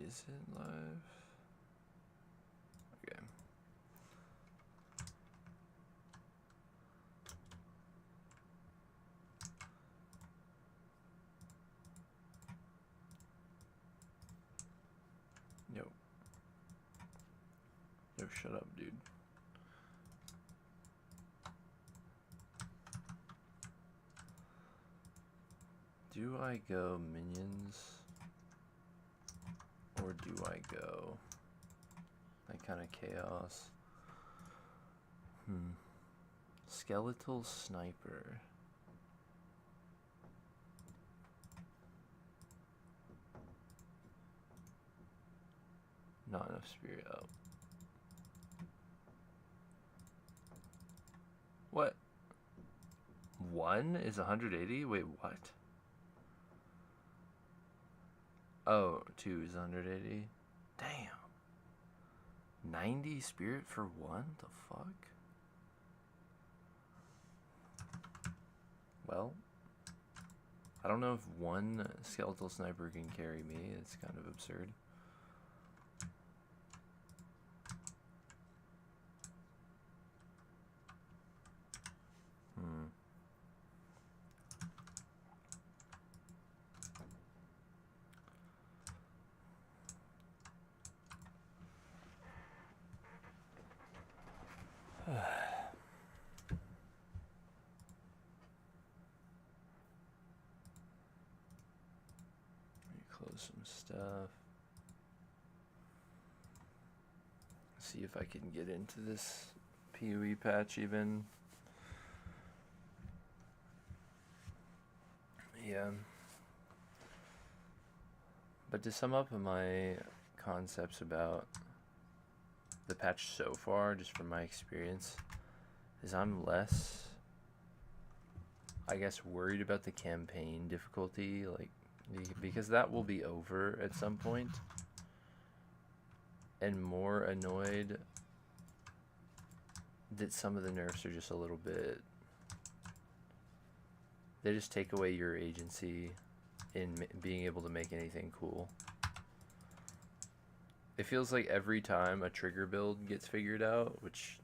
Is it live? Okay. Yo. Yo, shut up, dude. Do I go minions? Or do I go that kind of chaos? Skeletal sniper. Not enough spirit up. What? 1 is 180? Wait, what? Oh, 2 is 180? Damn. 90 spirit for 1? The fuck? Well, I don't know if 1 skeletal sniper can carry me. It's kind of absurd. Close some stuff. See if I can get into this POE patch even. Yeah. But to sum up my concepts about the patch so far, just from my experience, is I'm less, I guess, worried about the campaign difficulty, like, because that will be over at some point, and more annoyed that some of the nerfs are just a little bit, they just take away your agency in being able to make anything cool. It feels like every time a trigger build gets figured out, which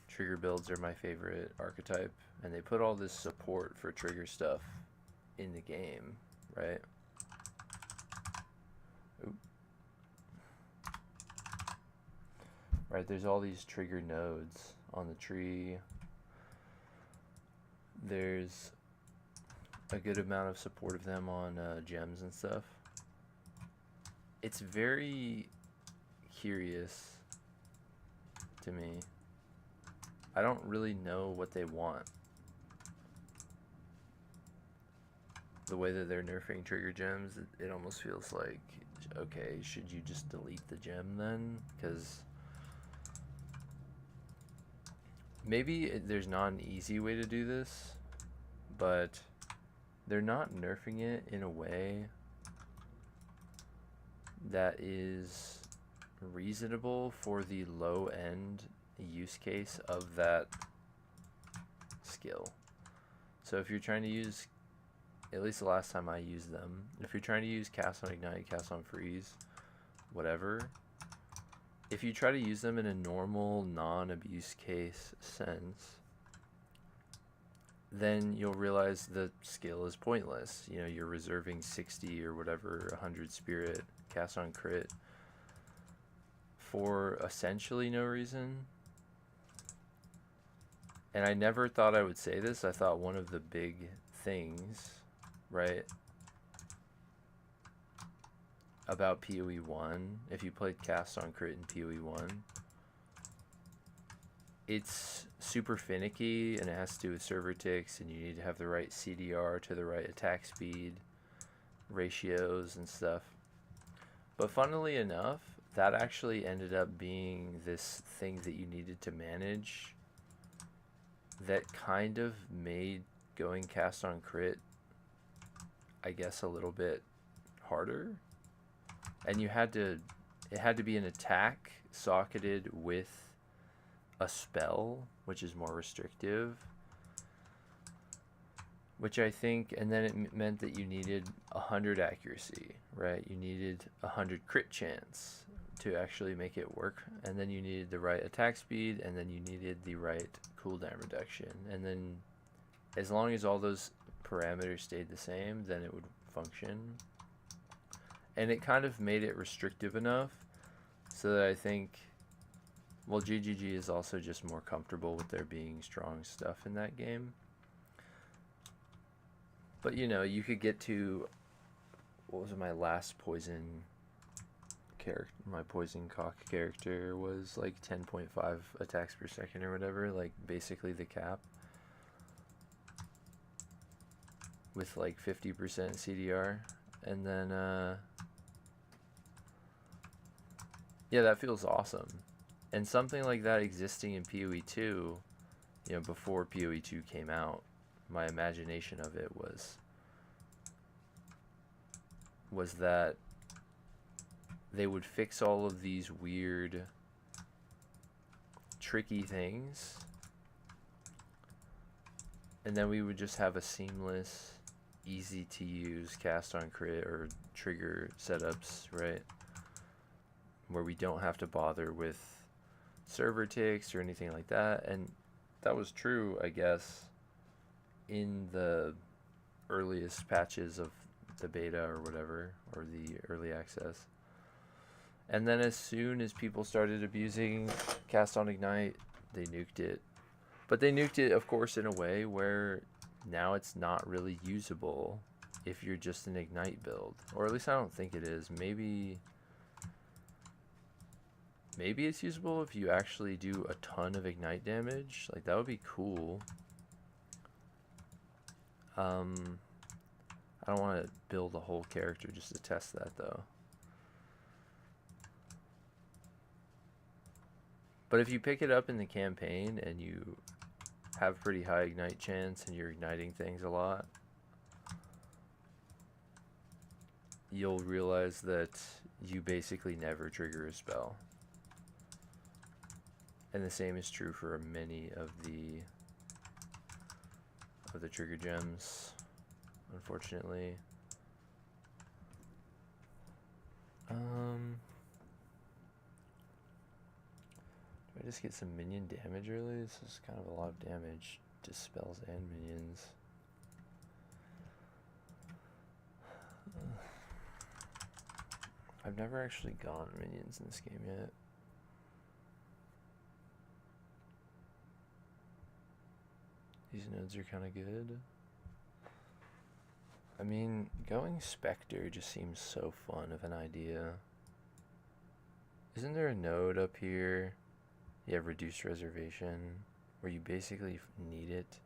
trigger builds are my favorite archetype, and they put all this support for trigger stuff in the game, right? Oop. Right, there's all these trigger nodes on the tree. There's a good amount of support of them on gems and stuff. It's very curious to me. I don't really know what they want. The way that they're nerfing trigger gems, it almost feels like, okay, should you just delete the gem then? Because maybe there's not an easy way to do this, but they're not nerfing it in a way that is reasonable for the low end use case of that skill. So if you're trying to use, at least the last time I used them, if you're trying to use cast on ignite, cast on freeze, whatever, if you try to use them in a normal non-abuse case sense, then you'll realize the skill is pointless. You know, you're reserving 60 or whatever, 100 spirit, cast on crit for essentially no reason. And I never thought I would say this. I thought one of the big things, right, about POE1, if you played cast on crit in POE1, it's super finicky, and it has to do with server ticks, and you need to have the right CDR to the right attack speed ratios and stuff. But funnily enough, that actually ended up being this thing that you needed to manage that kind of made going cast on crit, I guess, a little bit harder. And you had to, it had to be an attack socketed with a spell, which is more restrictive, which I think, and then it meant that you needed 100 accuracy, right? You needed 100 crit chance to actually make it work, and then you needed the right attack speed, and then you needed the right cooldown reduction, and then as long as all those parameters stayed the same, then it would function. And it kind of made it restrictive enough so that I think, well, GGG is also just more comfortable with there being strong stuff in that game. But you know, you could get to, what was my last poison character? My poison cock character was like 10.5 attacks per second or whatever, like basically the cap, with like 50% CDR. And then yeah, that feels awesome. And something like that existing in POE2, you know, before POE2 came out, my imagination of it was that they would fix all of these weird, tricky things, and then we would just have a seamless, easy to use cast on crit or trigger setups, right? Where we don't have to bother with server ticks or anything like that. And that was true, I guess, in the earliest patches of the beta or whatever, or the early access. And then as soon as people started abusing cast on ignite, they nuked it. But they nuked it, of course, in a way where now it's not really usable if you're just an ignite build. Or at least I don't think it is. Maybe it's usable if you actually do a ton of ignite damage. Like, that would be cool. I don't want to build a whole character just to test that, though. But if you pick it up in the campaign and you have pretty high ignite chance and you're igniting things a lot, you'll realize that you basically never trigger a spell. And the same is true for many of the trigger gems, unfortunately. Do I just get some minion damage early? This is kind of a lot of damage to spells and minions. I've never actually gone minions in this game yet. These nodes are kind of good. I mean, going Spectre just seems so fun of an idea. Isn't there a node up here? You have reduced reservation, where you basically need it.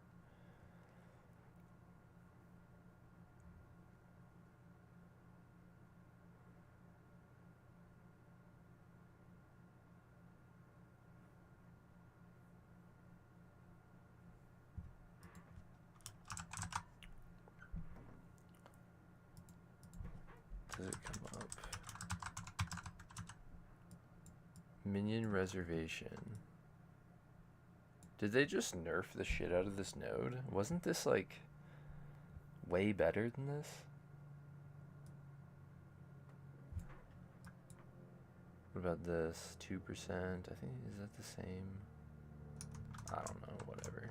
Does it come up? Minion reservation. Did they just nerf the shit out of this node? Wasn't this like way better than this? What about this? 2%? I think, is that the same? I don't know, whatever.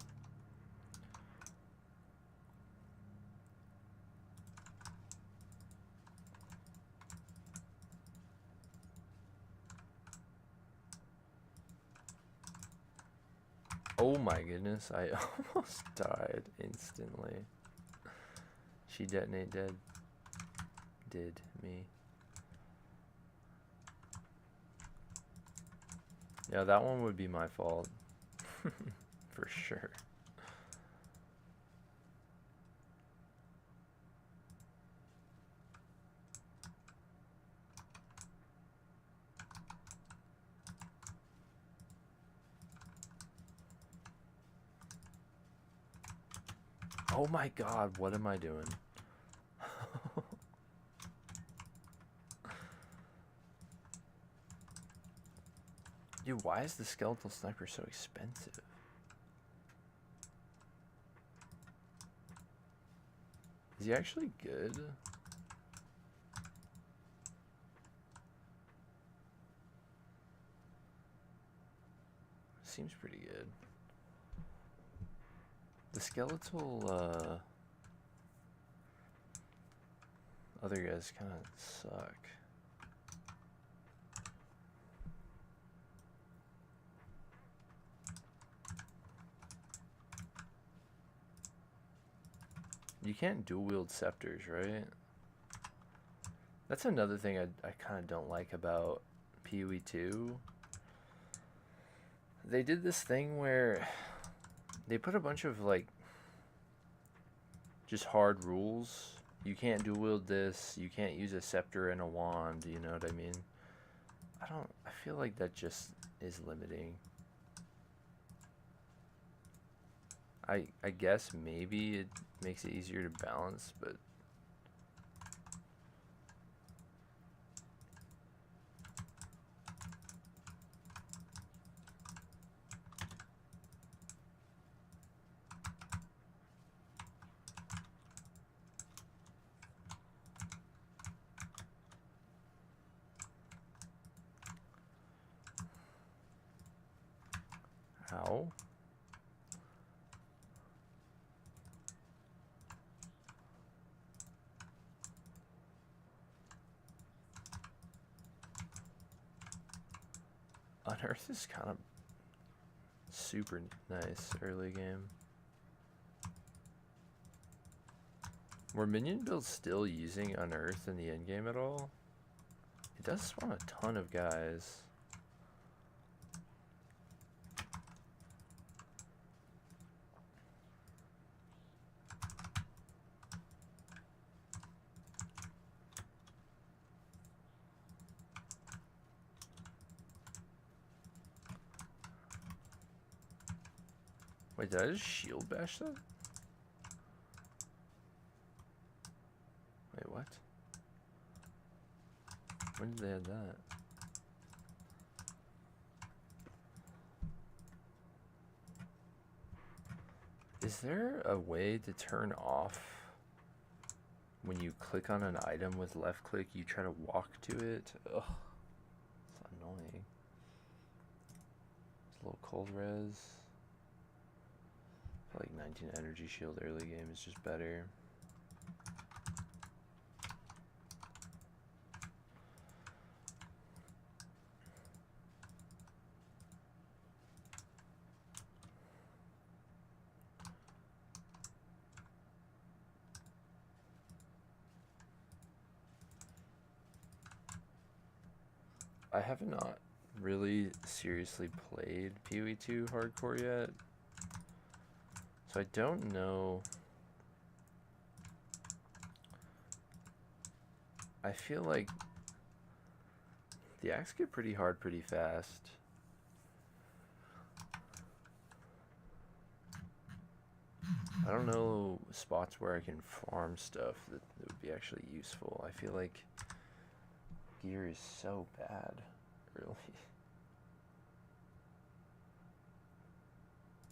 Oh my goodness, I almost died instantly. She detonate dead. Did me. Yeah, that one would be my fault. For sure. Oh my god, what am I doing? Dude, why is the skeletal sniper so expensive? Is he actually good? Seems pretty good. The skeletal, other guys kind of suck. You can't dual wield scepters, right? That's another thing I kind of don't like about POE2. They did this thing where they put a bunch of like just hard rules. You can't dual wield this, you can't use a scepter and a wand, you know what I mean? I feel like that just is limiting. I guess maybe it makes it easier to balance, but how? Unearth is kind of super nice early game. Were minion builds still using Unearth in the end game at all? It does spawn a ton of guys. Wait, did I just shield bash that? Wait, what? When did they add that? Is there a way to turn off when you click on an item with left click, you try to walk to it? Ugh, it's annoying. It's a little cold res. I feel like 19 energy shield early game is just better. I have not really seriously played POE2 hardcore yet, so I don't know. I feel like the acts get pretty hard pretty fast. I don't know spots where I can farm stuff that would be actually useful. I feel like gear is so bad early.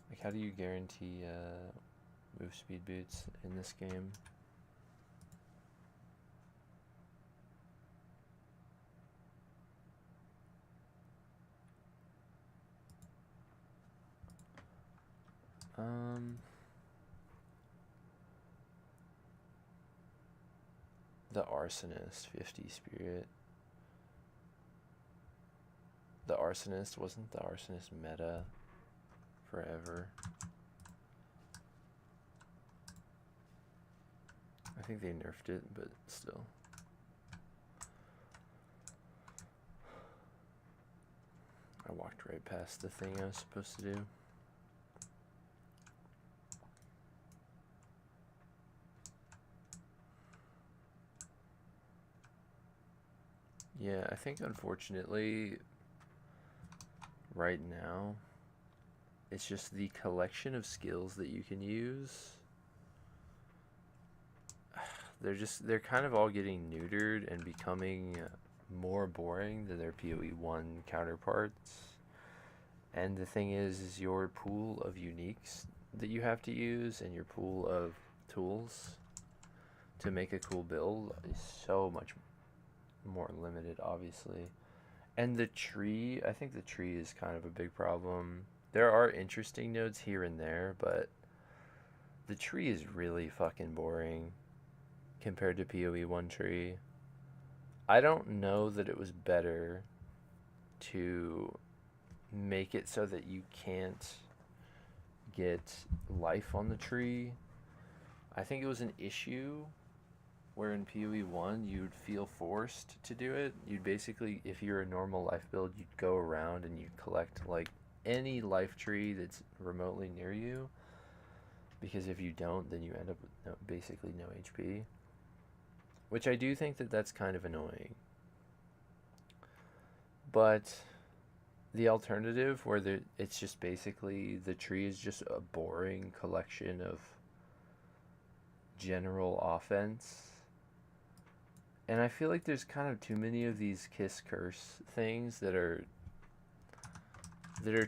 Like, how do you guarantee move speed boots in this game? The Arsonist, 50 spirit. The Arsonist, wasn't the Arsonist meta forever? I think they nerfed it, but still. I walked right past the thing I was supposed to do. Yeah, I think unfortunately right now it's just the collection of skills that you can use. They're kind of all getting neutered and becoming more boring than their POE1 counterparts. And the thing is your pool of uniques that you have to use and your pool of tools to make a cool build is so much more limited, obviously. And the tree, I think the tree is kind of a big problem. There are interesting nodes here and there, but the tree is really fucking boring compared to POE1 tree. I don't know that it was better to make it so that you can't get life on the tree. I think it was an issue where in POE1 you'd feel forced to do it. You'd basically, if you're a normal life build, you'd go around and you'd collect like any life tree that's remotely near you, because if you don't, then you end up with basically no HP, which I do think that that's kind of annoying. But the alternative, where it's just basically the tree is just a boring collection of general offense, and I feel like there's kind of too many of these kiss curse things that are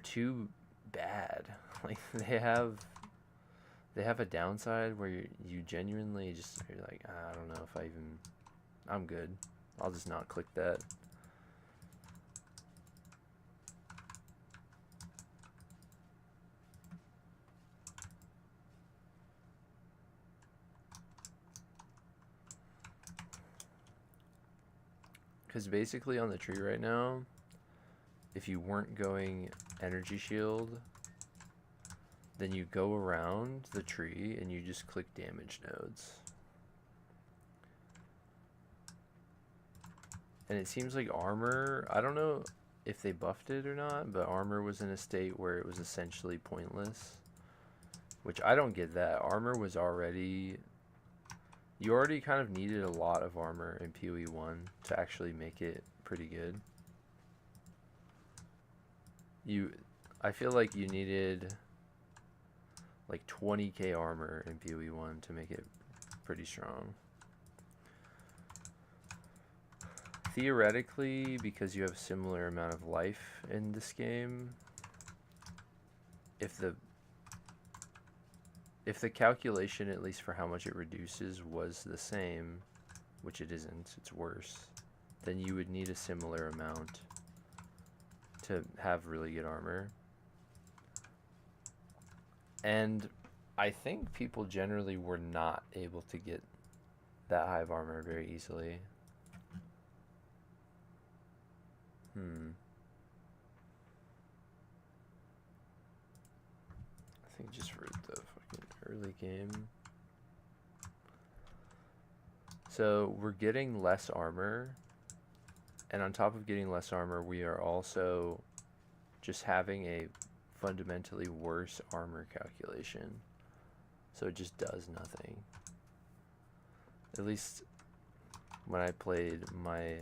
too bad. Like they have a downside where you genuinely just, you're like, I don't know if I'm good, I'll just not click that. Because basically on the tree right now, if you weren't going energy shield, then you go around the tree and you just click damage nodes. And it seems like armor, I don't know if they buffed it or not, but armor was in a state where it was essentially pointless, which I don't get that. Armor was already, you already kind of needed a lot of armor in POE1 to actually make it pretty good. I feel like you needed like 20k armor in POE1 to make it pretty strong. Theoretically, because you have a similar amount of life in this game, if the calculation, at least for how much it reduces, was the same, which it isn't, it's worse, then you would need a similar amount to have really good armor. And I think people generally were not able to get that high of armor very easily. I think just for the fucking early game. So we're getting less armor, and on top of getting less armor, we are also just having a fundamentally worse armor calculation. So it just does nothing. At least when I played my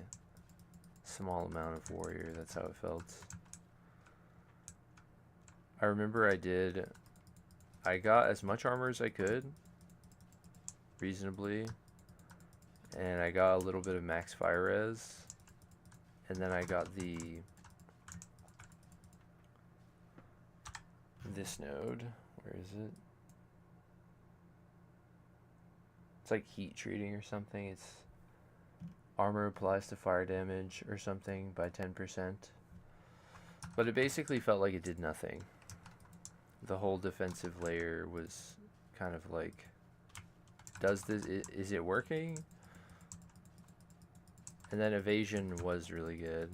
small amount of warrior, that's how it felt. I remember I got as much armor as I could, reasonably, and I got a little bit of max fire res, and then I got this node, where is it? It's like heat treating or something. It's armor applies to fire damage or something by 10%. But it basically felt like it did nothing. The whole defensive layer was kind of like, is it working? And then evasion was really good.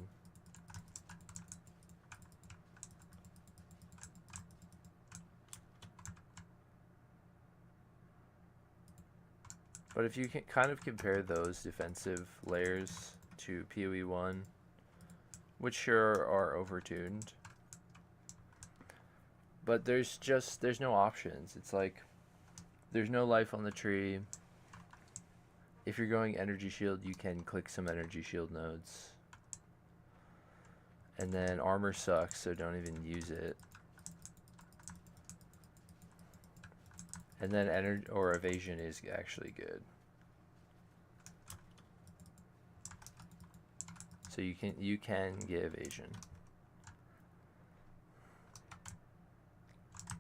But if you can kind of compare those defensive layers to POE1, which sure are overtuned, but there's no options. It's like there's no life on the tree. If you're going energy shield, you can click some energy shield nodes. And then armor sucks, so don't even use it. And then energy or evasion is actually good. So you can get evasion.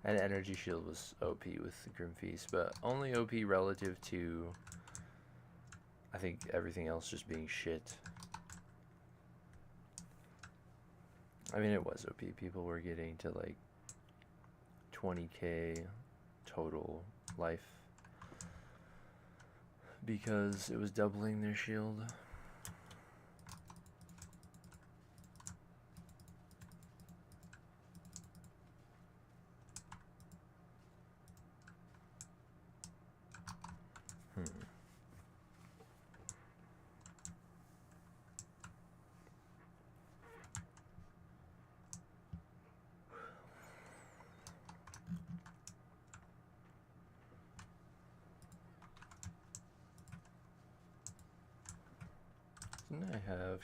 And energy shield was OP with Grim Feast, but only OP relative to I think everything else just being shit. I mean, it was OP. People were getting to like 20k total life because it was doubling their shield. Didn't I have...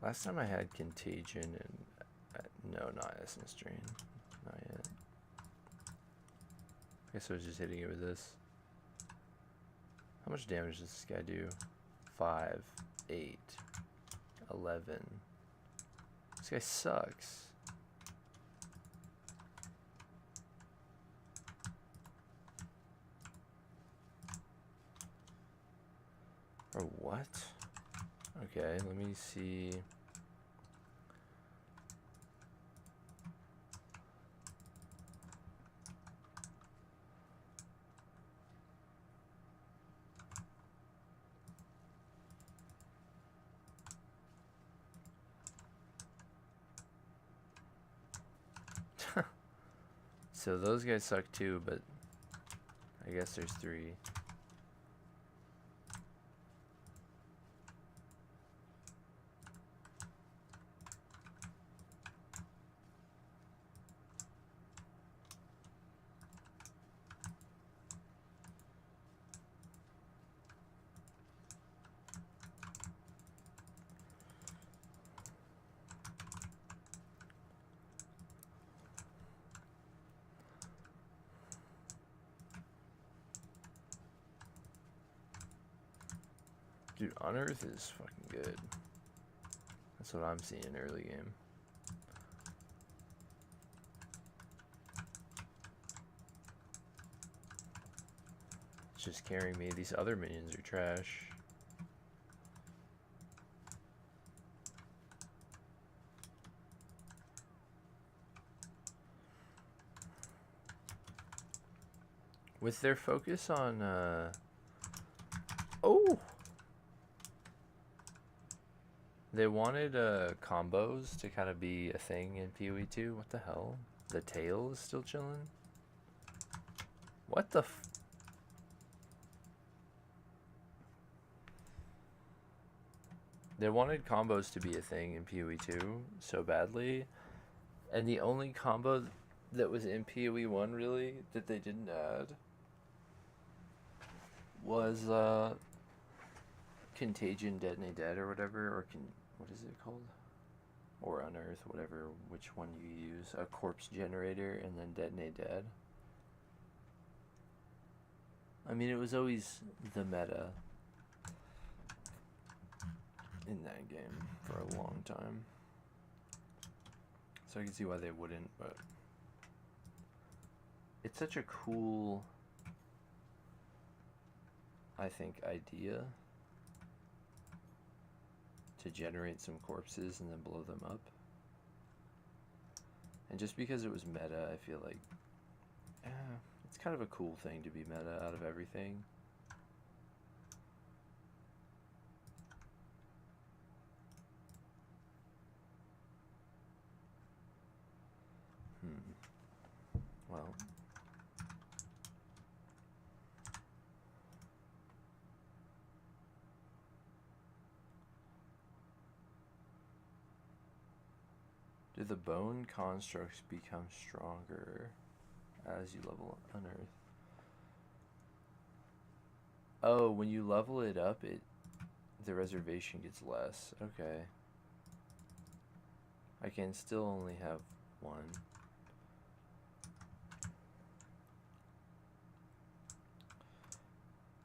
Last time I had Contagion and... no, not Essence Drain. Not yet. I guess I was just hitting it with this. How much damage does this guy do? 5, 8, 11. This guy sucks. Or what? Okay, let me see. So those guys suck too, but I guess there's 3. Dude, Unearth is fucking good. That's what I'm seeing early game. It's just carrying me. These other minions are trash. With their focus on, oh! They wanted combos to kind of be a thing in POE2. What the hell? The tail is still chilling? What the f... They wanted combos to be a thing in POE2 so badly. And the only combo that was in POE1 really that they didn't add was Contagion, Detonate Dead or whatever, or what is it called? Or Unearth, whatever, which one you use. A Corpse Generator and then Detonate Dead. I mean, it was always the meta in that game for a long time. So I can see why they wouldn't, but it's such a cool, I think, idea to generate some corpses and then blow them up. And just because it was meta, I feel like it's kind of a cool thing to be meta out of everything. Well, do the bone constructs become stronger as you level Unearth? Oh, when you level it up, the reservation gets less. Okay. I can still only have 1.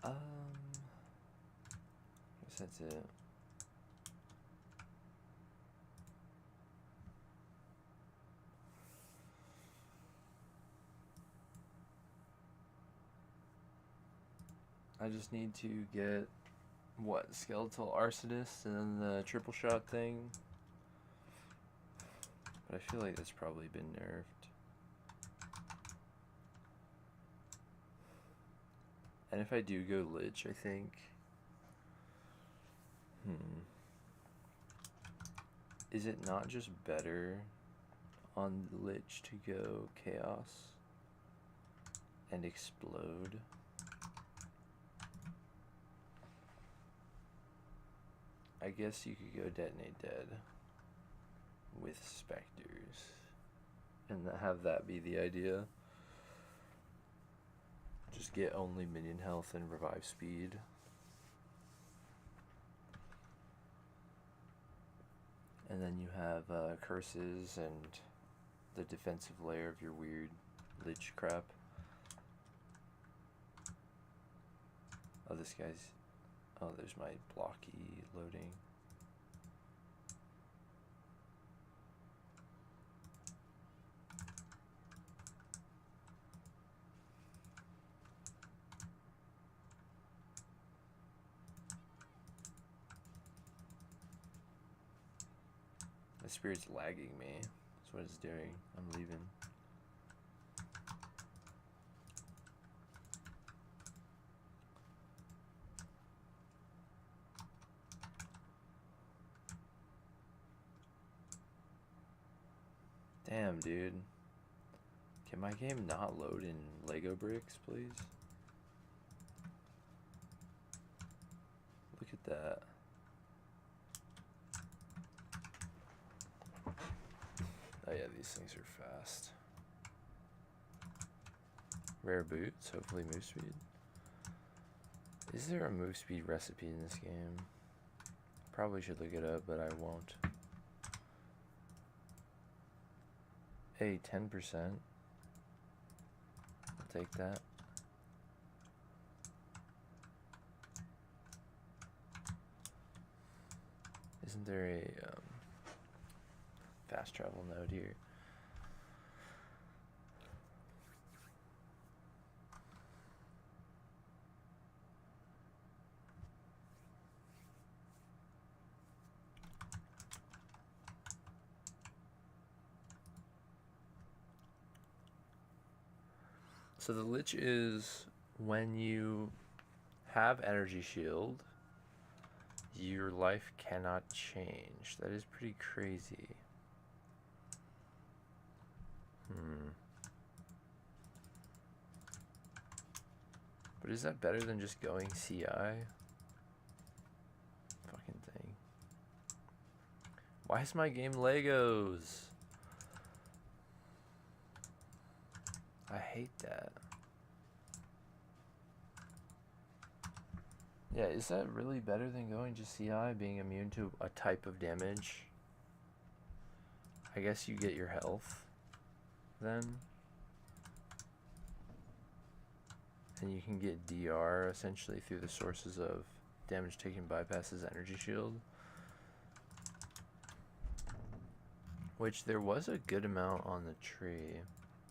I guess that's it. I just need to get, what, Skeletal Arsonist and then the triple shot thing. But I feel like that's probably been nerfed. And if I do go Lich, I think... Is it not just better on Lich to go Chaos and explode? I guess you could go Detonate Dead with Spectres and have that be the idea. Just get only minion health and revive speed. And then you have curses and the defensive layer of your weird Lich crap. Oh, this guy's... Oh, there's my blocky loading. The spirit's lagging me. That's what it's doing. I'm leaving. Damn, dude. Can my game not load in Lego bricks, please? Look at that. Oh yeah, these things are fast. Rare boots, hopefully move speed. Is there a move speed recipe in this game? Probably should look it up, but I won't. Hey, 10%. I'll take that. Isn't there a fast travel node here? So the Lich is when you have energy shield, your life cannot change. That is pretty crazy. But is that better than just going CI? Fucking thing. Why is my game Legos? I hate that. Yeah, is that really better than going just CI, being immune to a type of damage? I guess you get your health then. And you can get DR essentially through the sources of damage taken bypasses energy shield. Which there was a good amount on the tree.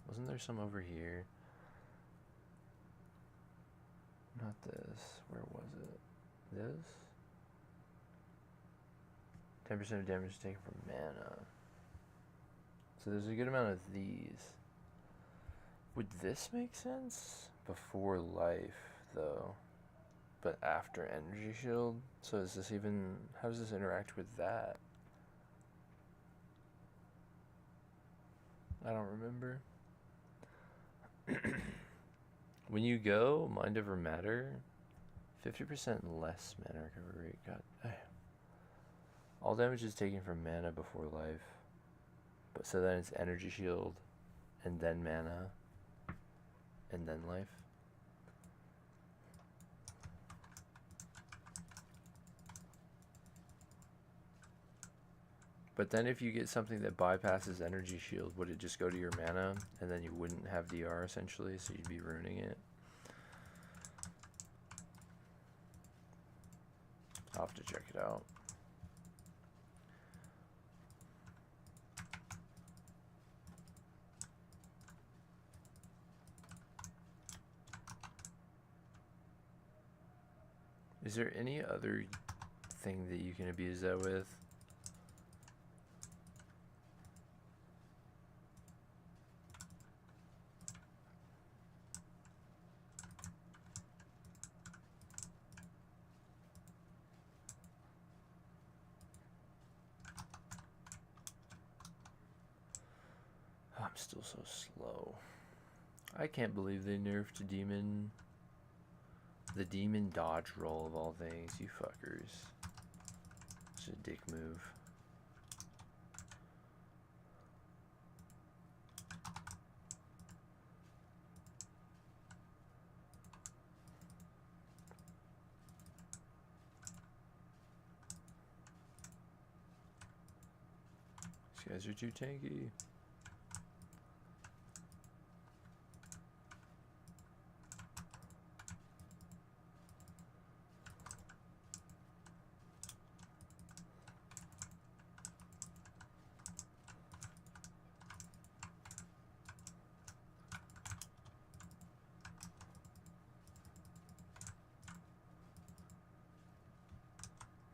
Wasn't there some over here? Not this. Where was it? This? 10% of damage taken from mana. So there's a good amount of these. Would this make sense? Before life, though. But after energy shield? So is this even... How does this interact with that? I don't remember. When you go Mind Over Matter, 50% less mana recovery rate. God. All damage is taken from mana before life. But so then it's energy shield, and then mana, and then life. But then if you get something that bypasses energy shield, would it just go to your mana and then you wouldn't have DR essentially, so you'd be ruining it? I'll have to check it out. Is there any other thing that you can abuse that with? Oh, I'm still so slow. I can't believe they nerfed the demon dodge roll of all things, you fuckers. It's a dick move. These guys are too tanky.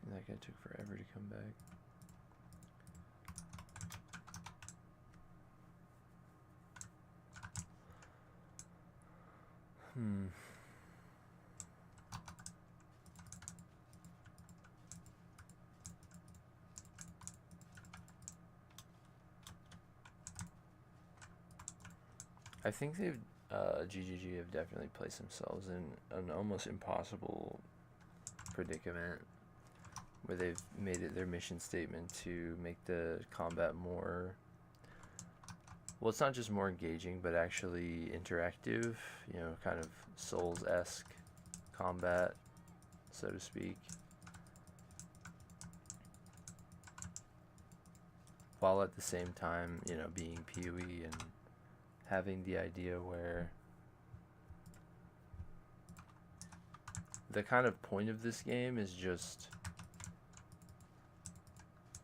That guy took forever to come back. I think they've GGG have definitely placed themselves in an almost impossible predicament where they've made it their mission statement to make the combat more, well, it's not just more engaging, but actually interactive, you know, kind of Souls-esque combat, so to speak. While at the same time, you know, being POE and having the idea where the kind of point of this game is just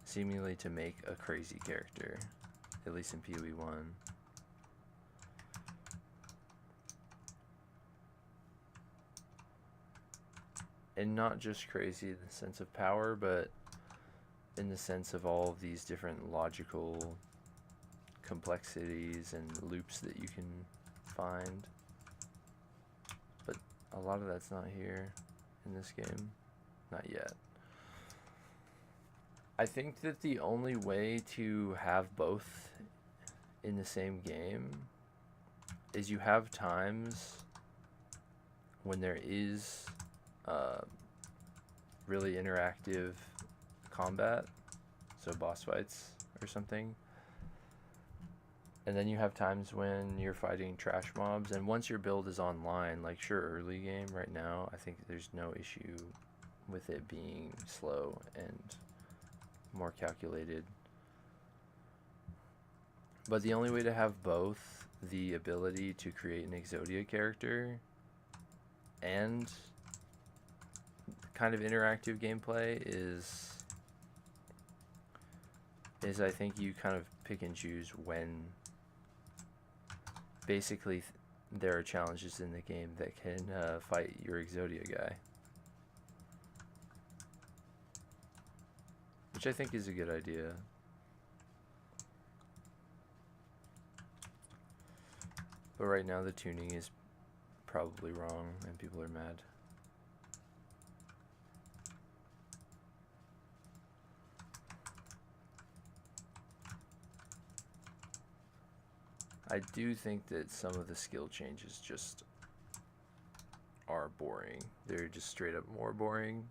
seemingly to make a crazy character, at least in POE1. And not just crazy in the sense of power, but in the sense of all of these different logical complexities and loops that you can find. But a lot of that's not here in this game. Not yet. I think that the only way to have both in the same game is you have times when there is really interactive combat, so boss fights or something, and then you have times when you're fighting trash mobs, and once your build is online, like sure, early game right now, I think there's no issue with it being slow and more calculated. But the only way to have both the ability to create an Exodia character and kind of interactive gameplay is I think you kind of pick and choose when basically there are challenges in the game that can fight your Exodia guy, which I think is a good idea. But right now the tuning is probably wrong and people are mad. I do think that some of the skill changes just are boring. They're just straight up more boring.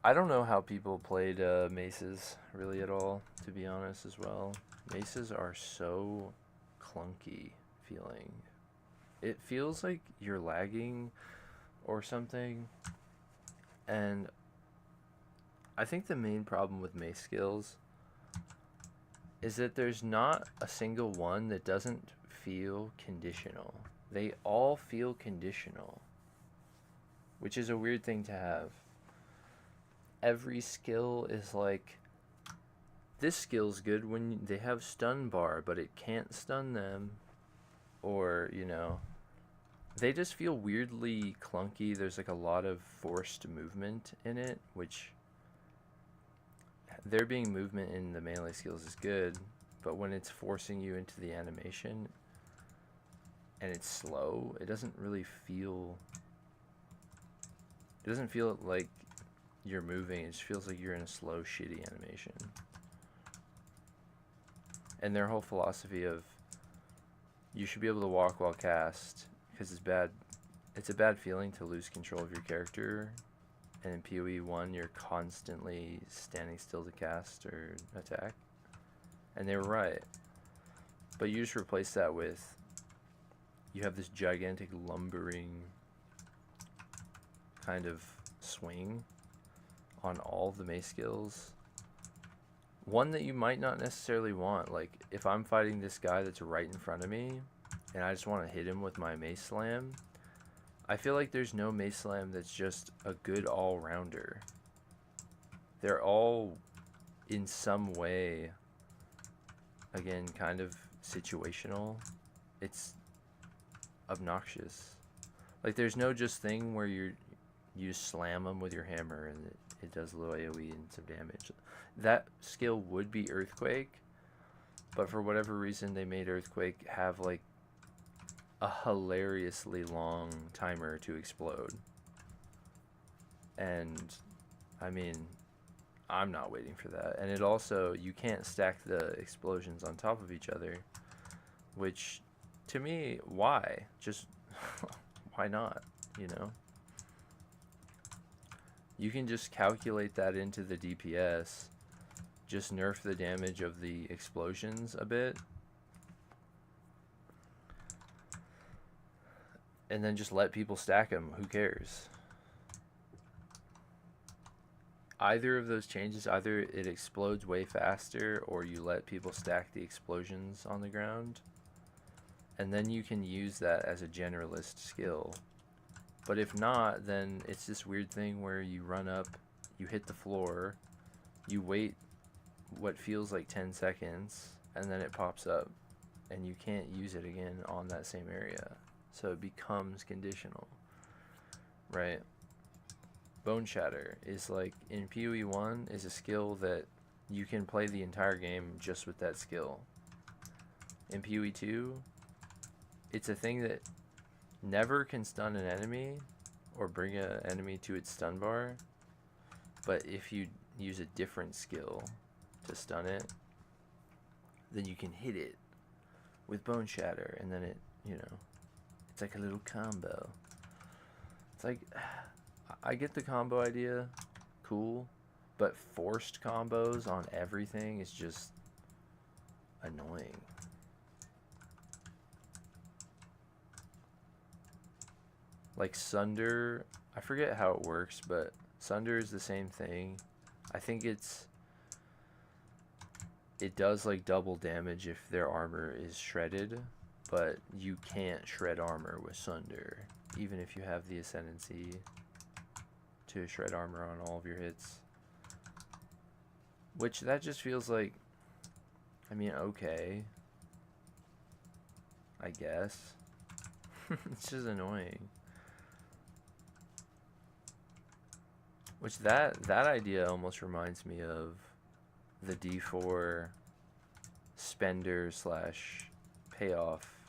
I don't know how people played maces really at all, to be honest, as well. Maces are so clunky feeling. It feels like you're lagging or something. And I think the main problem with mace skills is that there's not a single one that doesn't feel conditional. They all feel conditional, which is a weird thing to have. Every skill is like this skill's good when they have stun bar, but it can't stun them, or, you know, they just feel weirdly clunky. There's like a lot of forced movement in it, which there being movement in the melee skills is good, but when it's forcing you into the animation and it's slow, it doesn't really feel, it doesn't feel like you're moving. It just feels like you're in a slow, shitty animation. And their whole philosophy of you should be able to walk while cast, because it's a bad feeling to lose control of your character, and in POE1 you're constantly standing still to cast or attack. And they were right. But you just replace that with, you have this gigantic lumbering kind of swing on all of the mace skills. One that you might not necessarily want, like if I'm fighting this guy that's right in front of me and I just want to hit him with my mace slam, I feel like there's no mace slam that's just a good all-rounder. They're all in some way, again, kind of situational. It's obnoxious. Like there's no just thing where you slam them with your hammer and it does a little AoE and some damage. That skill would be Earthquake, but for whatever reason they made Earthquake have like a hilariously long timer to explode. And I mean, I'm not waiting for that. And it also, you can't stack the explosions on top of each other, which to me, why? Just why not, you know? You can just calculate that into the DPS, just nerf the damage of the explosions a bit, and then just let people stack them. Who cares? Either of those changes, either it explodes way faster or you let people stack the explosions on the ground, and then you can use that as a generalist skill. But if not, then it's this weird thing where you run up, you hit the floor, you wait what feels like 10 seconds, and then it pops up, and you can't use it again on that same area. So it becomes conditional, right? Bone Shatter is like, in POE1, is a skill that you can play the entire game just with that skill. In POE2, it's a thing that never can stun an enemy or bring an enemy to its stun bar, but if you use a different skill to stun it, then you can hit it with Bone Shatter, and then it, you know, it's like a little combo. It's like, I get the combo idea, cool, but forced combos on everything is just annoying. Like Sunder, I forget how it works, but Sunder is the same thing. I think it does like double damage if their armor is shredded, but you can't shred armor with Sunder, even if you have the ascendancy to shred armor on all of your hits. Which, that just feels like, I mean, okay, I guess. It's just annoying. Which, that idea almost reminds me of the D4 spender slash payoff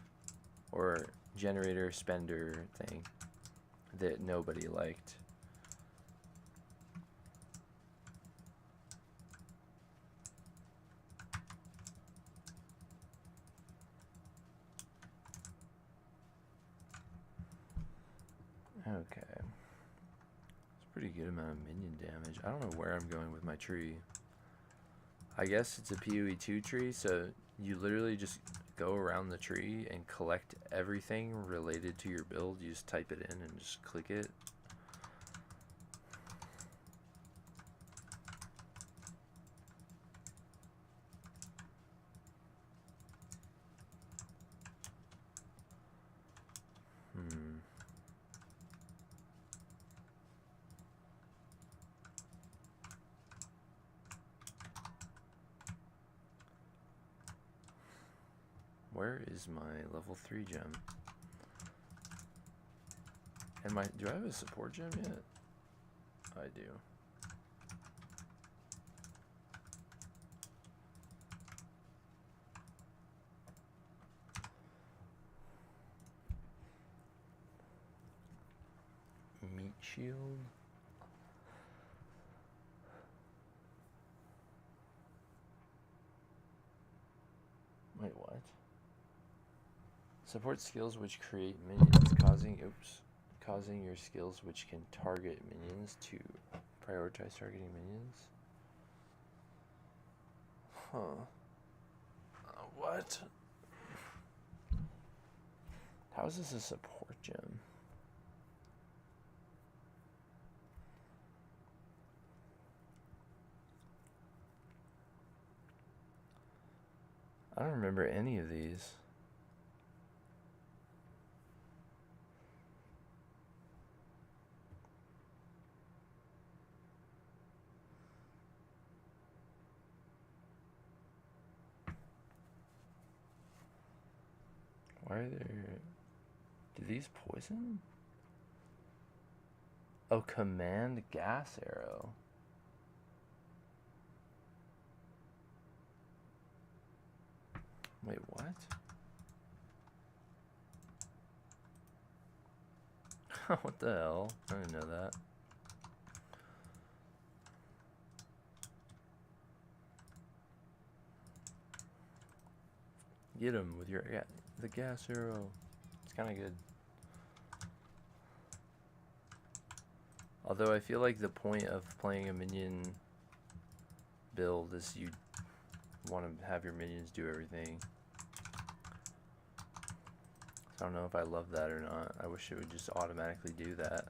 or generator spender thing that nobody liked. Okay. Pretty good amount of minion damage. I don't know where I'm going with my tree. I guess it's a POE2 tree, so you literally just go around the tree and collect everything related to your build. You just type it in and just click it. Where is my level 3 gem? And do I have a support gem yet? I do. Meat shield. Wait, what? Support skills which create minions, causing your skills which can target minions to prioritize targeting minions. Huh. What? How is this a support gem? I don't remember any of these. Why are there... Do these poison? Oh, command gas arrow. Wait, what? What the hell? I didn't know that. Get him with your the gas arrow. It's kind of good. Although I feel like the point of playing a minion build is you want to have your minions do everything. So I don't know if I love that or not. I wish it would just automatically do that.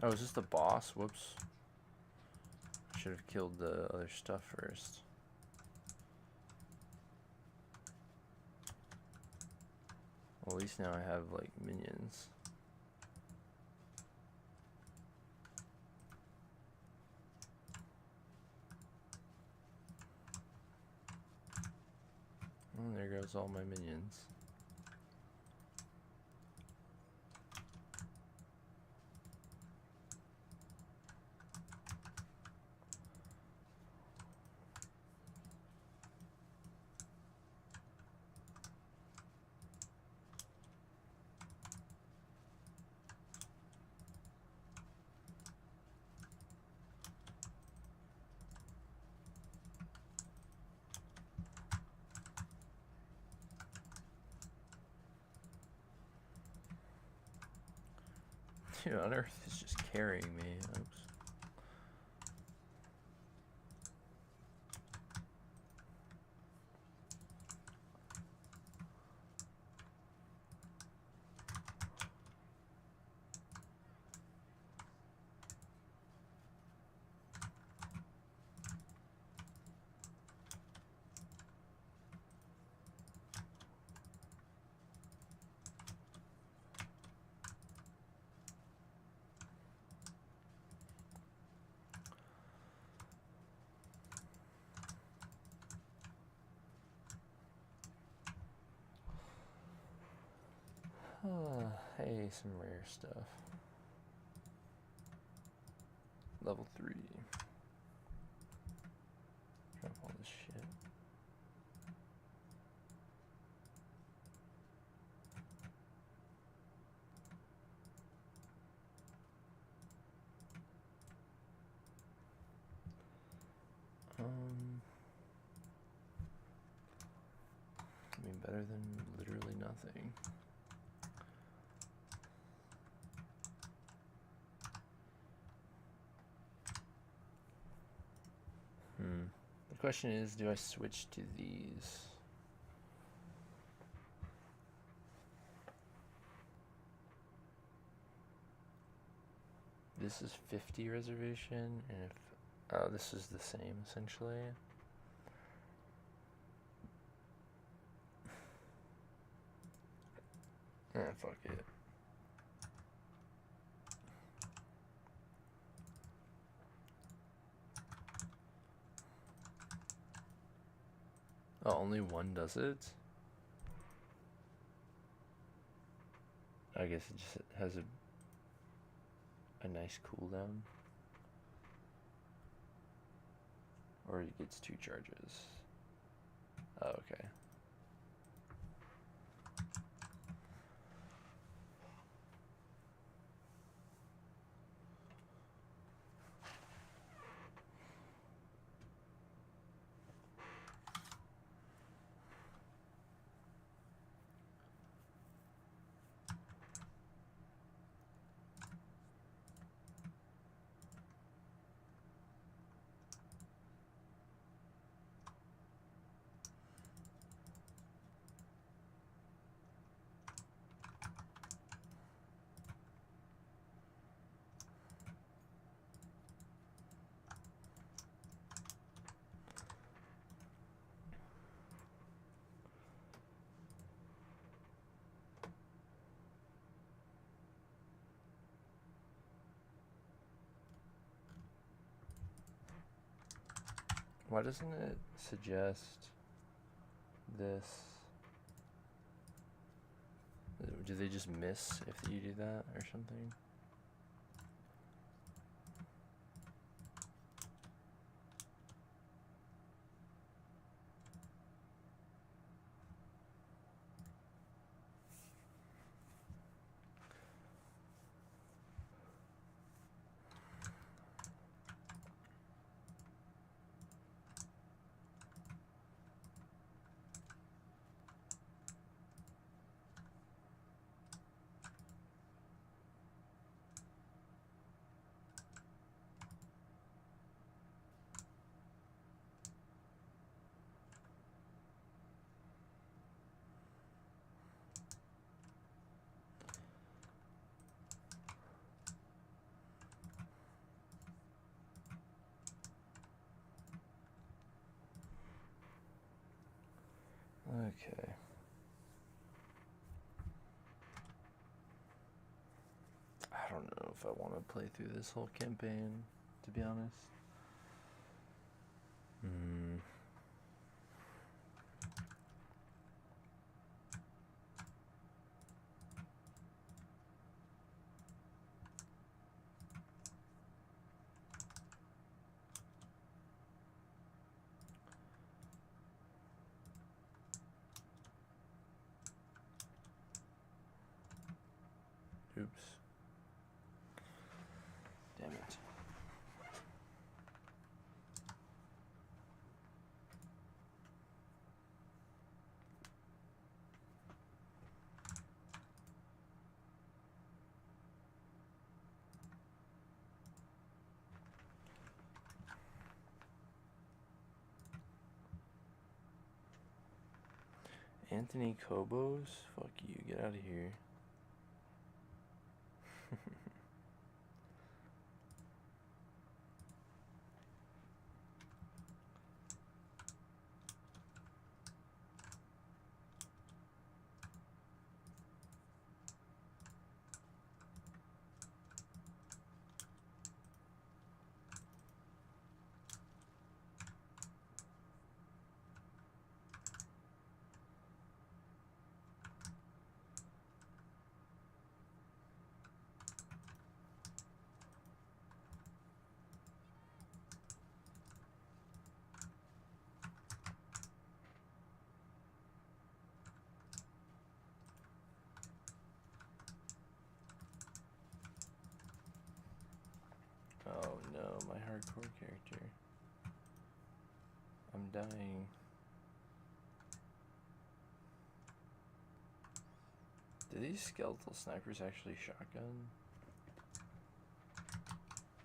Oh, is this the boss? Whoops. I should have killed the other stuff first. Well, at least now I have, like, minions. Oh, there goes all my minions. Dude, Unearth is just carrying me. Oops. Hey, some rare stuff. Level 3. Drop all this shit. I mean, better than literally nothing. The question is, do I switch to these? This is 50 reservation, and if oh, this is the same essentially. Fuck it. Oh, only one does it? I guess it just has a nice cooldown. Or it gets 2 charges. Oh, okay. Why doesn't it suggest this? Do they just miss if you do that or something? Okay. I don't know if I want to play through this whole campaign, to be honest. Oops. Damn it. Anthony Kobos? Fuck you, get out of here. hardcore character. I'm dying. Do these skeletal snipers actually shotgun?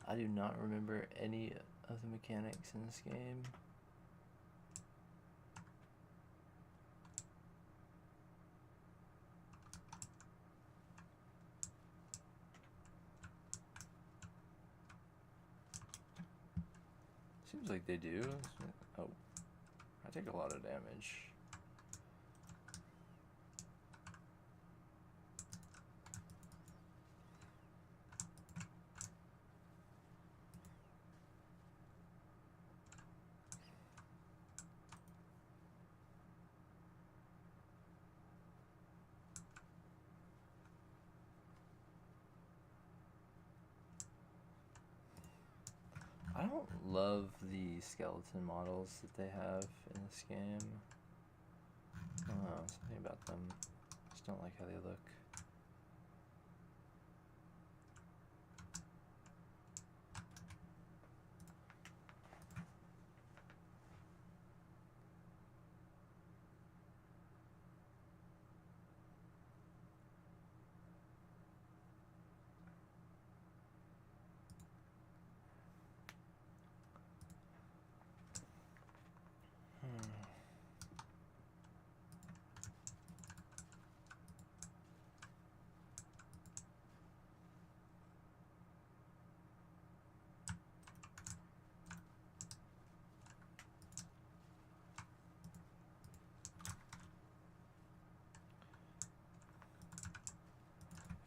I do not remember any of the mechanics in this game. Seems like they do. Oh, I take a lot of damage. I don't love the skeleton models that they have in this game. I don't know, something about them. Just don't like how they look.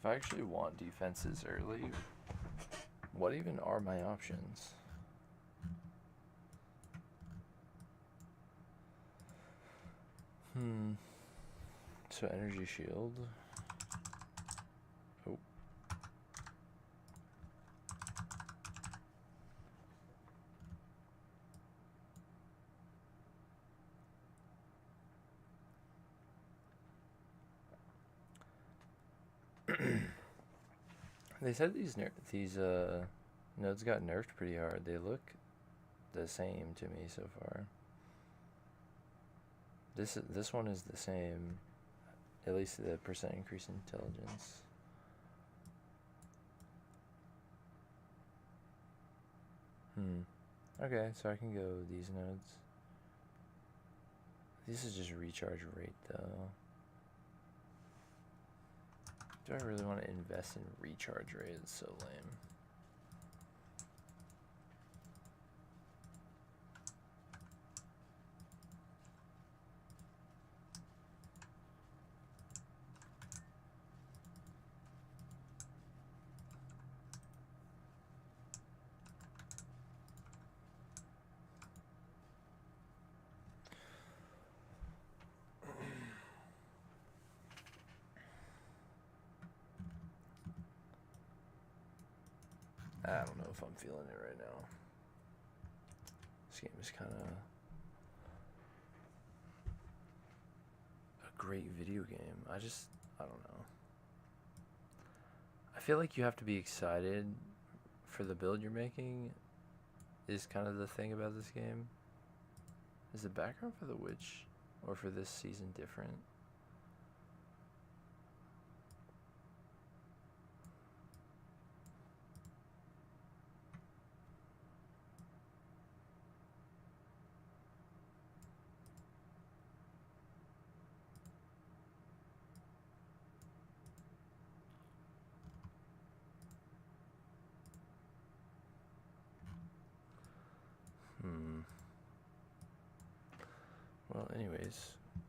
If I actually want defenses early, what even are my options? So energy shield. Oh. They said these nodes got nerfed pretty hard. They look the same to me so far. This one is the same, at least the percent increase in intelligence. Okay, so I can go these nodes. This is just recharge rate though. Do I really want to invest in recharge rate? It's so lame. I don't know if I'm feeling it right now. This game is kind of a great video game. I don't know. I feel like you have to be excited for the build you're making is kind of the thing about this game. Is the background for the witch or for this season different? Well, anyways,